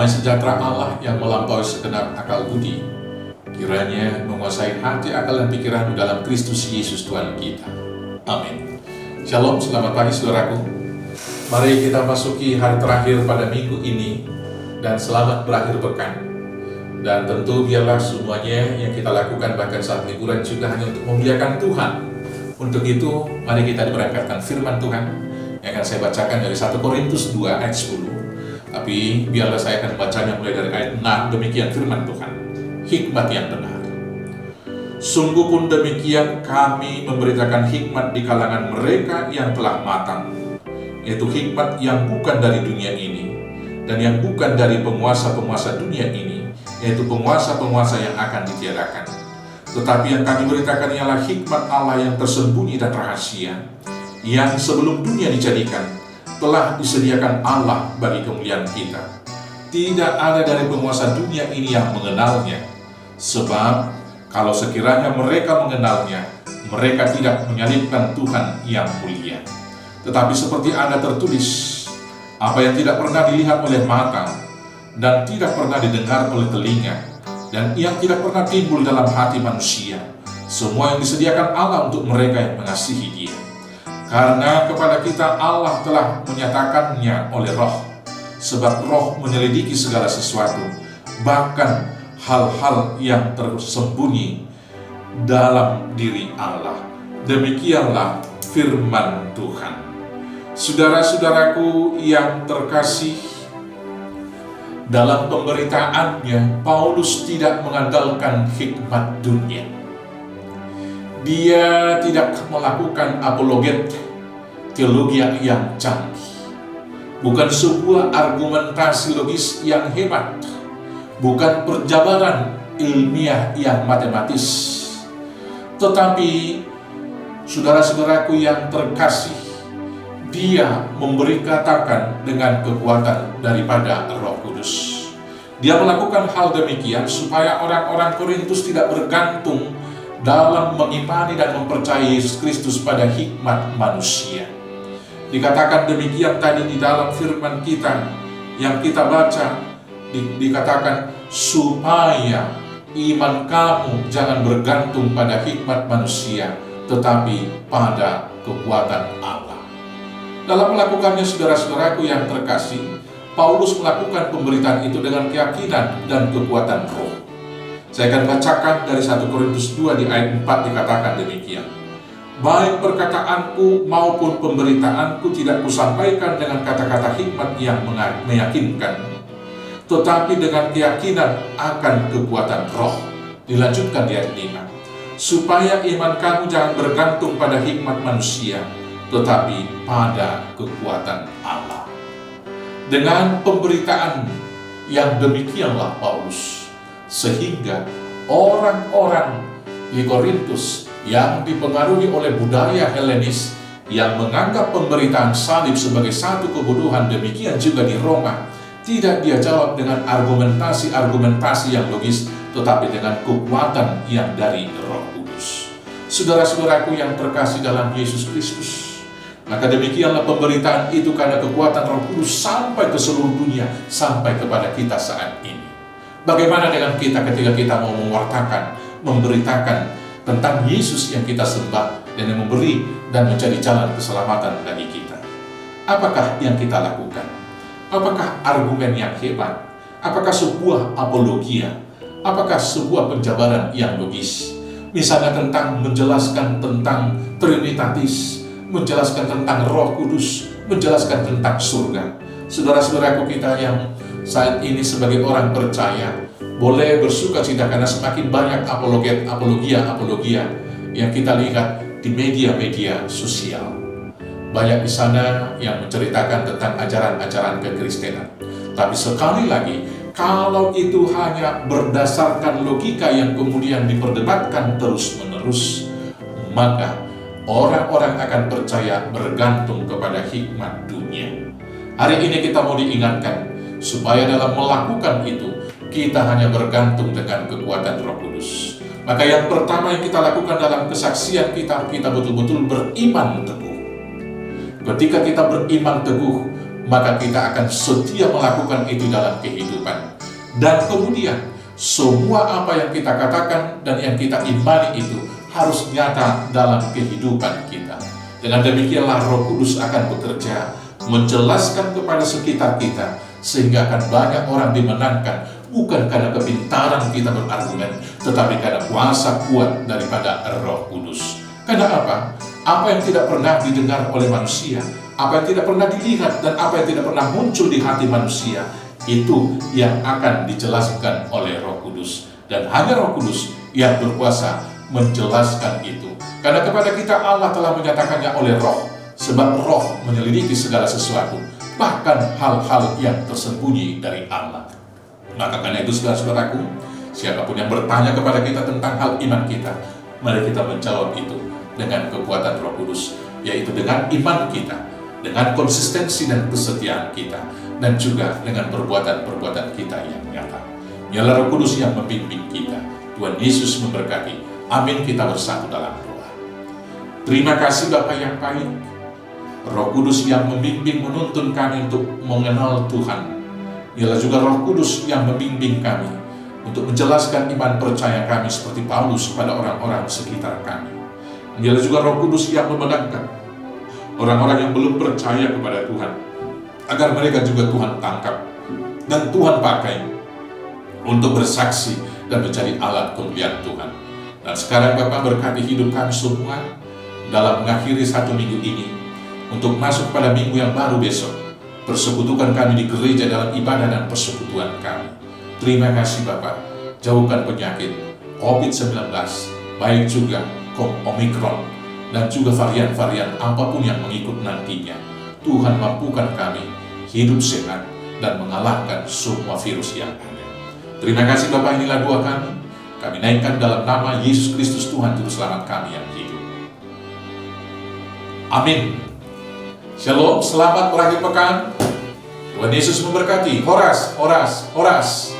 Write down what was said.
Damai sejahtera Allah yang melampaui segenap akal budi, kiranya menguasai hati, akal, dan pikiran dalam Kristus Yesus Tuhan kita. Amin. Shalom, selamat pagi saudaraku. Mari kita masuki hari terakhir pada minggu ini, dan selamat berakhir pekan. Dan tentu biarlah semuanya yang kita lakukan bahkan saat liburan juga hanya untuk memuliakan Tuhan. Untuk itu, mari kita diberangkatkan firman Tuhan yang akan saya bacakan dari 1 Korintus 2 ayat 10. Tapi biarlah saya akan membacanya mulai dari ayat 6. Demikian firman Tuhan, hikmat yang benar. Sungguh pun demikian kami memberitakan hikmat di kalangan mereka yang telah matang, yaitu hikmat yang bukan dari dunia ini, dan yang bukan dari penguasa-penguasa dunia ini, yaitu penguasa-penguasa yang akan ditiadakan. Tetapi yang kami beritakan ialah hikmat Allah yang tersembunyi dan rahasia, yang sebelum dunia dijadikan telah disediakan Allah bagi kemuliaan kita. Tidak ada dari penguasa dunia ini yang mengenalnya, sebab kalau sekiranya mereka mengenalnya, mereka tidak menyalibkan Tuhan yang mulia. Tetapi seperti ada tertulis, apa yang tidak pernah dilihat oleh mata, dan tidak pernah didengar oleh telinga, dan yang tidak pernah timbul dalam hati manusia, semua yang disediakan Allah untuk mereka yang mengasihi Dia. Karena kepada kita Allah telah menyatakannya oleh Roh, sebab Roh menyelidiki segala sesuatu, bahkan hal-hal yang tersembunyi dalam diri Allah. Demikianlah firman Tuhan. Saudara-saudaraku yang terkasih, dalam pemberitaannya Paulus tidak mengandalkan hikmat dunia. Dia tidak melakukan apologet teologi yang canggih, bukan sebuah argumentasi logis yang hebat, bukan perjabaran ilmiah yang matematis. Tetapi saudara-saudaraku yang terkasih, dia memberi katakan dengan kekuatan daripada Roh Kudus. Dia melakukan hal demikian supaya orang-orang Korintus tidak bergantung dalam mengimani dan mempercayai Yesus Kristus pada hikmat manusia. Dikatakan demikian tadi di dalam firman kita yang kita baca, dikatakan supaya iman kamu jangan bergantung pada hikmat manusia, tetapi pada kekuatan Allah. Dalam melakukannya, saudara-saudaraku yang terkasih, Paulus melakukan pemberitaan itu dengan keyakinan dan kekuatan Roh. Saya akan bacakan dari 1 Korintus 2 di ayat 4, dikatakan demikian. Baik perkataanku maupun pemberitaanku tidak kusampaikan dengan kata-kata hikmat yang meyakinkan, tetapi dengan keyakinan akan kekuatan Roh. Dilanjutkan di ayat 5. Supaya iman kamu jangan bergantung pada hikmat manusia, tetapi pada kekuatan Allah. Dengan pemberitaan yang demikianlah Paulus, sehingga orang-orang di Korintus yang dipengaruhi oleh budaya Helenis yang menganggap pemberitaan salib sebagai satu kebodohan, demikian juga di Roma, tidak dia jawab dengan argumentasi yang logis, tetapi dengan kekuatan yang dari Roh Kudus. Saudara-saudaraku yang terkasih dalam Yesus Kristus, maka demikianlah pemberitaan itu karena kekuatan Roh Kudus sampai ke seluruh dunia, sampai kepada kita saat ini. Bagaimana dengan kita ketika kita mau mewartakan, memberitakan tentang Yesus yang kita sembah dan yang memberi dan menjadi jalan keselamatan bagi kita? Apakah yang kita lakukan? Apakah argumen yang hebat? Apakah sebuah apologia? Apakah sebuah penjabaran yang logis? Misalnya tentang menjelaskan tentang Trinitatis, menjelaskan tentang Roh Kudus, menjelaskan tentang surga. Saudara-saudaraku kita yang saat ini sebagai orang percaya, boleh bersuka cita karena semakin banyak apologia yang kita lihat di media-media sosial. Banyak di sana yang menceritakan tentang ajaran-ajaran kekristenan. Tapi sekali lagi, kalau itu hanya berdasarkan logika yang kemudian diperdebatkan terus-menerus, maka orang-orang akan percaya bergantung kepada hikmat dunia. Hari ini kita mau diingatkan supaya dalam melakukan itu kita hanya bergantung dengan kekuatan Roh Kudus. Maka yang pertama yang kita lakukan dalam kesaksian kita betul-betul beriman teguh. Ketika kita beriman teguh, maka kita akan setia melakukan itu dalam kehidupan. Dan kemudian, semua apa yang kita katakan dan yang kita imani itu harus nyata dalam kehidupan kita. Dengan demikianlah Roh Kudus akan bekerja, menjelaskan kepada sekitar kita, sehingga akan banyak orang dimenangkan, bukan karena kepintaran kita berargumen, tetapi karena kuasa kuat daripada Roh Kudus. Karena apa? Apa yang tidak pernah didengar oleh manusia, apa yang tidak pernah dilihat, dan apa yang tidak pernah muncul di hati manusia, itu yang akan dijelaskan oleh Roh Kudus. Dan hanya Roh Kudus yang berkuasa menjelaskan itu. Karena kepada kita Allah telah menyatakannya oleh Roh, sebab Roh menyelidiki segala sesuatu, bahkan hal-hal yang tersembunyi dari Allah. Maka karena itu saudara-saudaraku, siapapun yang bertanya kepada kita tentang hal iman kita, mari kita menjawab itu dengan kekuatan Roh Kudus, yaitu dengan iman kita, dengan konsistensi dan kesetiaan kita, dan juga dengan perbuatan-perbuatan kita yang nyata. Biarlah Roh Kudus yang membimbing kita. Tuhan Yesus memberkati. Amin. Kita bersatu dalam doa. Terima kasih Bapa yang baik, Roh Kudus yang membimbing menuntun kami untuk mengenal Tuhan. Biarlah juga Roh Kudus yang membimbing kami untuk menjelaskan iman percaya kami seperti Paulus kepada orang-orang sekitar kami. Biarlah juga Roh Kudus yang memenangkan orang-orang yang belum percaya kepada Tuhan, agar mereka juga Tuhan tangkap dan Tuhan pakai untuk bersaksi dan menjadi alat kemuliaan Tuhan. Dan sekarang Bapa, berkati hidup kami semua dalam mengakhiri satu minggu ini, untuk masuk pada minggu yang baru besok. Persekutukan kami di gereja dalam ibadah dan persekutuan kami. Terima kasih Bapa, jauhkan penyakit COVID-19, baik juga Omikron, dan juga varian-varian apapun yang mengikut nantinya. Tuhan mampukan kami hidup sehat dan mengalahkan semua virus yang ada. Terima kasih Bapa, inilah doa kami. Kami naikkan dalam nama Yesus Kristus Tuhan Juru Selamat kami yang hidup. Amin. Shalom, selamat berakhir pekan. Tuhan Yesus memberkati. Horas, horas, horas.